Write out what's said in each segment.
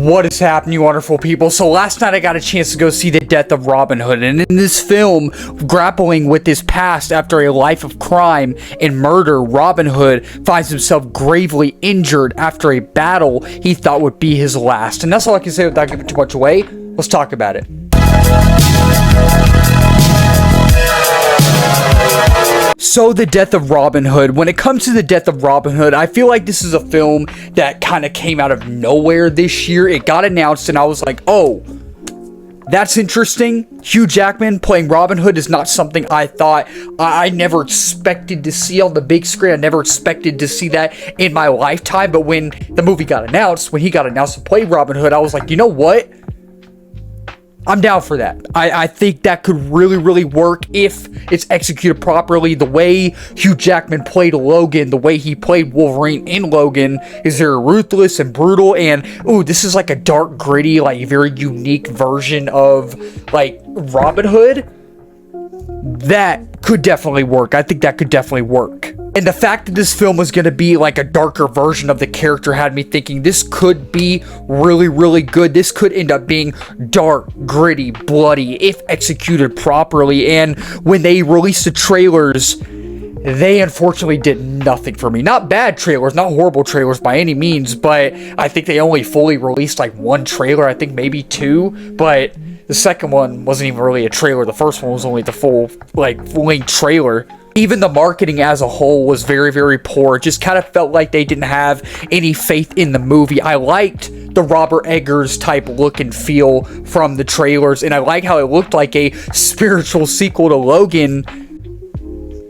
What is happening, wonderful people? So last night I got a chance to go see The Death of Robin Hood, and in this film, grappling with his past after a life of crime and murder, Robin Hood finds himself gravely injured after a battle he thought would be his last. And that's all I can say without giving too much away. Let's talk about it. So, The Death of Robin Hood. When it comes to The Death of Robin Hood, I feel like this is a film that kind of came out of nowhere this year. It got announced and I was like, oh, that's interesting. Hugh Jackman playing Robin Hood is not something I thought I never expected to see on the big screen. I never expected to see that in my lifetime. But when the movie got announced, when he got announced to play Robin Hood, I was like, you know what? I'm down for that. I think that could really work if it's executed properly. The way Hugh Jackman played Logan, the way he played Wolverine in Logan is very ruthless and brutal. And, ooh, this is like a dark, gritty, like very unique version of, like, Robin Hood. That could definitely work. I think that could definitely work. And the fact that this film was going to be like a darker version of the character had me thinking this could be really good. This could end up being dark, gritty, bloody, if executed properly. And when they released the trailers, they unfortunately did nothing for me. Not bad trailers, not horrible trailers by any means, but I think they only fully released like one trailer, I think maybe two, but the second one wasn't even really a trailer. The first one was only the full, like, full-length trailer. Even the marketing as a whole was very poor. It just kind of felt like they didn't have any faith in the movie. I liked the Robert Eggers type look and feel from the trailers, and I like how it looked like a spiritual sequel to Logan,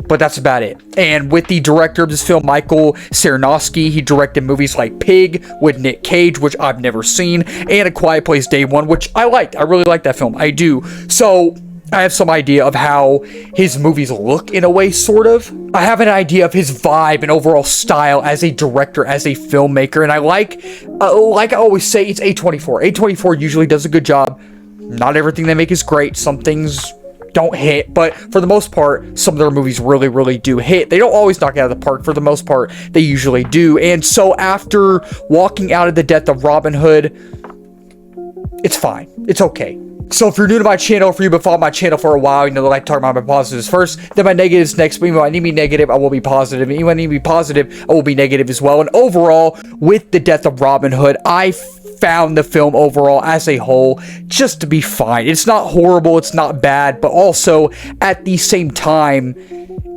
but that's about it. And with the director of this film, Michael Cernowski, he directed movies like Pig with Nick Cage, which I've never seen, and A Quiet Place Day One, which I liked. I really liked that film. I do. So I have some idea of how his movies look in a way, sort of. I have an idea of his vibe and overall style as a director, as a filmmaker, and I like I always say, it's A24. A24 usually does a good job. Not everything they make is great. Some things don't hit, but for the most part, some of their movies really do hit. They don't always knock it out of the park. For the most part, they usually do. And so after walking out of The Death of Robin Hood, it's fine. It's okay. So if you're new to my channel, if you've been following my channel for a while, you know, I like talking about my positives first, then my negatives next. But even when I need to be negative, I will be positive. And even when I need to be positive, I will be negative as well. And overall, with The Death of Robin Hood, I found the film overall as a whole just to be fine. It's not horrible, it's not bad, but also at the same time,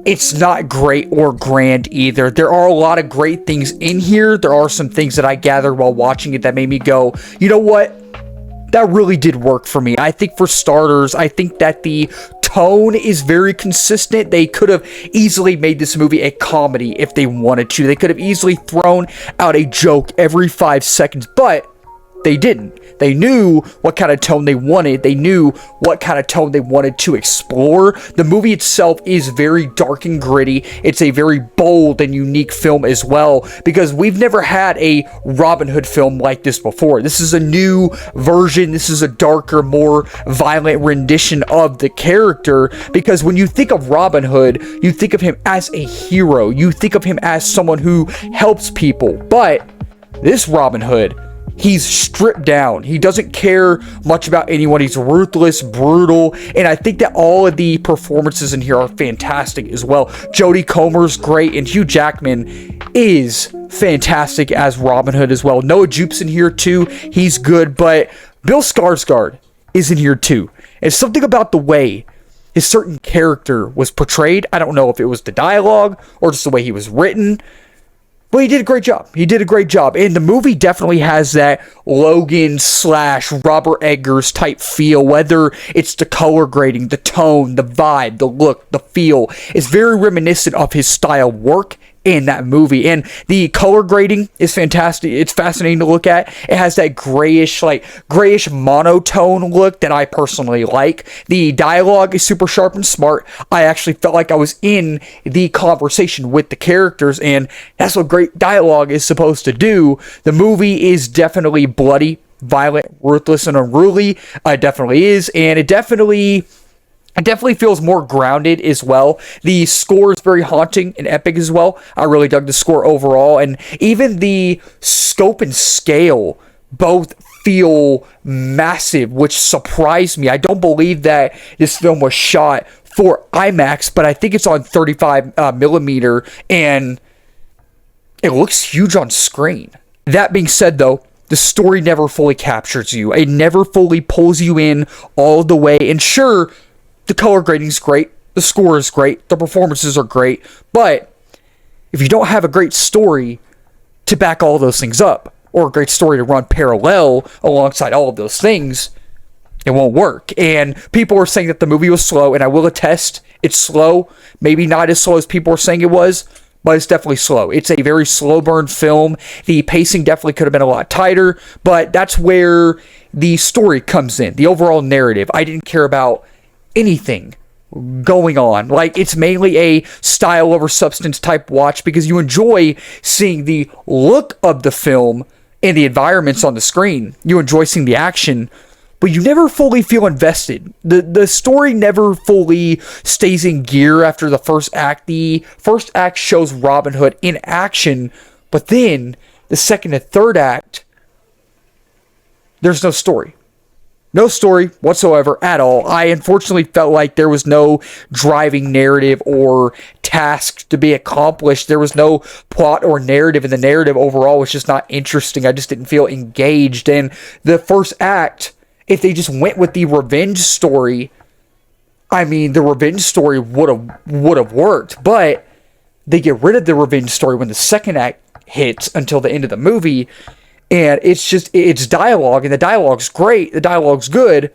it's not great or grand either. There are a lot of great things in here. There are some things that I gathered while watching it that made me go, you know what? That really did work for me. I think for starters, I think that the tone is very consistent. They could have easily made this movie a comedy if they wanted to. They could have easily thrown out a joke every 5 seconds, but they didn't. They knew what kind of tone they wanted. They knew what kind of tone they wanted to explore. The movie itself is very dark and gritty. It's a very bold and unique film as well, because we've never had a Robin Hood film like this before. This is a new version. This is a darker, more violent rendition of the character, because when you think of Robin Hood, you think of him as a hero. You think of him as someone who helps people. But this Robin Hood, he's stripped down. He doesn't care much about anyone. He's ruthless, brutal, and I think that all of the performances in here are fantastic as well. Jodie Comer's great, and Hugh Jackman is fantastic as Robin Hood as well. Noah Jupe's in here too. He's good, but Bill Skarsgård is in here too. And something about the way his certain character was portrayed, I don't know if it was the dialogue or just the way he was written, but he did a great job. He did a great job. And the movie definitely has that Logan / Robert Eggers type feel, whether it's the color grading, the tone, the vibe, the look, the feel. It's very reminiscent of his style work in that movie. And the color grading is fantastic. It's fascinating to look at. It has that grayish monotone look that I personally like. The dialogue is super sharp and smart. I actually felt like I was in the conversation with the characters, and that's what great dialogue is supposed to do. The movie is definitely bloody, violent, ruthless, and unruly. It definitely is, and it definitely feels more grounded as well. The score is very haunting and epic as well. I really dug the score overall, and even the scope and scale both feel massive, which surprised me. I don't believe that this film was shot for IMAX, but I think it's on 35 millimeter, and it looks huge on screen. That being said, though, the story never fully captures you. It never fully pulls you in all the way. And sure, the color grading's great, the score is great, the performances are great, but if you don't have a great story to back all those things up, or a great story to run parallel alongside all of those things, it won't work. And people were saying that the movie was slow, and I will attest, it's slow. Maybe not as slow as people were saying it was, but it's definitely slow. It's a very slow burn film. The pacing definitely could have been a lot tighter, but that's where the story comes in, the overall narrative. I didn't care about anything going on. Like, it's mainly a style over substance type watch, because you enjoy seeing the look of the film and the environments on the screen. You enjoy seeing the action, but you never fully feel invested. The story never fully stays in gear after the first act. The first act shows Robin Hood in action, but then the second and third act, there's no story. No story whatsoever at all. I unfortunately felt like there was no driving narrative or task to be accomplished. There was no plot or narrative, and the narrative overall was just not interesting. I just didn't feel engaged. And the first act, if they just went with the revenge story, I mean, the revenge story would have worked, but they get rid of the revenge story when the second act hits until the end of the movie. And it's dialogue, and the dialogue's great, the dialogue's good,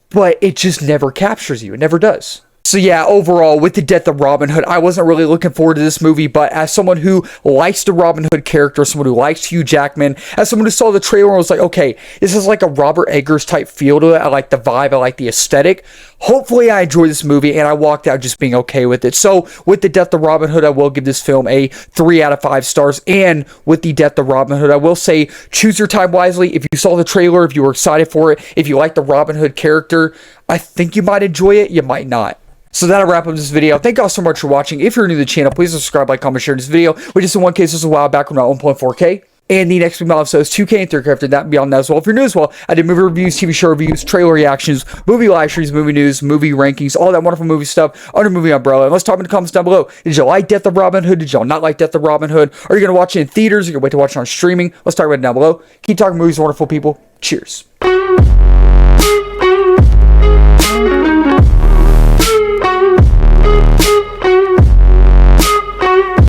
but it just never captures you. It never does. So yeah, overall, with the death of Robin Hood, I wasn't really looking forward to this movie, but as someone who likes the Robin Hood character, someone who likes Hugh Jackman, as someone who saw the trailer and was like, okay, this is like a Robert Eggers type feel to it. I like the vibe, I like the aesthetic. Hopefully I enjoy this movie, and I walked out just being okay with it. So with the death of Robin Hood, I will give this film a 3 out of 5 stars, and with the death of Robin Hood, I will say, choose your time wisely. If you saw the trailer, if you were excited for it, if you like the Robin Hood character, I think you might enjoy it, you might not. So that'll wrap up this video. Thank you all so much for watching. If you're new to the channel, please subscribe, like, comment, share this video. We just in one case, this was a while back when I was 1.4K. And the next video episode is 2K and 3K after that, beyond that as well. If you're new as well, I did movie reviews, TV show reviews, trailer reactions, movie live streams, movie news, movie rankings, all that wonderful movie stuff under movie umbrella. And let's talk in the comments down below. Did you like Death of Robin Hood? Did y'all not like Death of Robin Hood? Are you going to watch it in theaters? Are you going to wait to watch it on streaming? Let's talk about it down below. Keep talking movies, wonderful people. Cheers.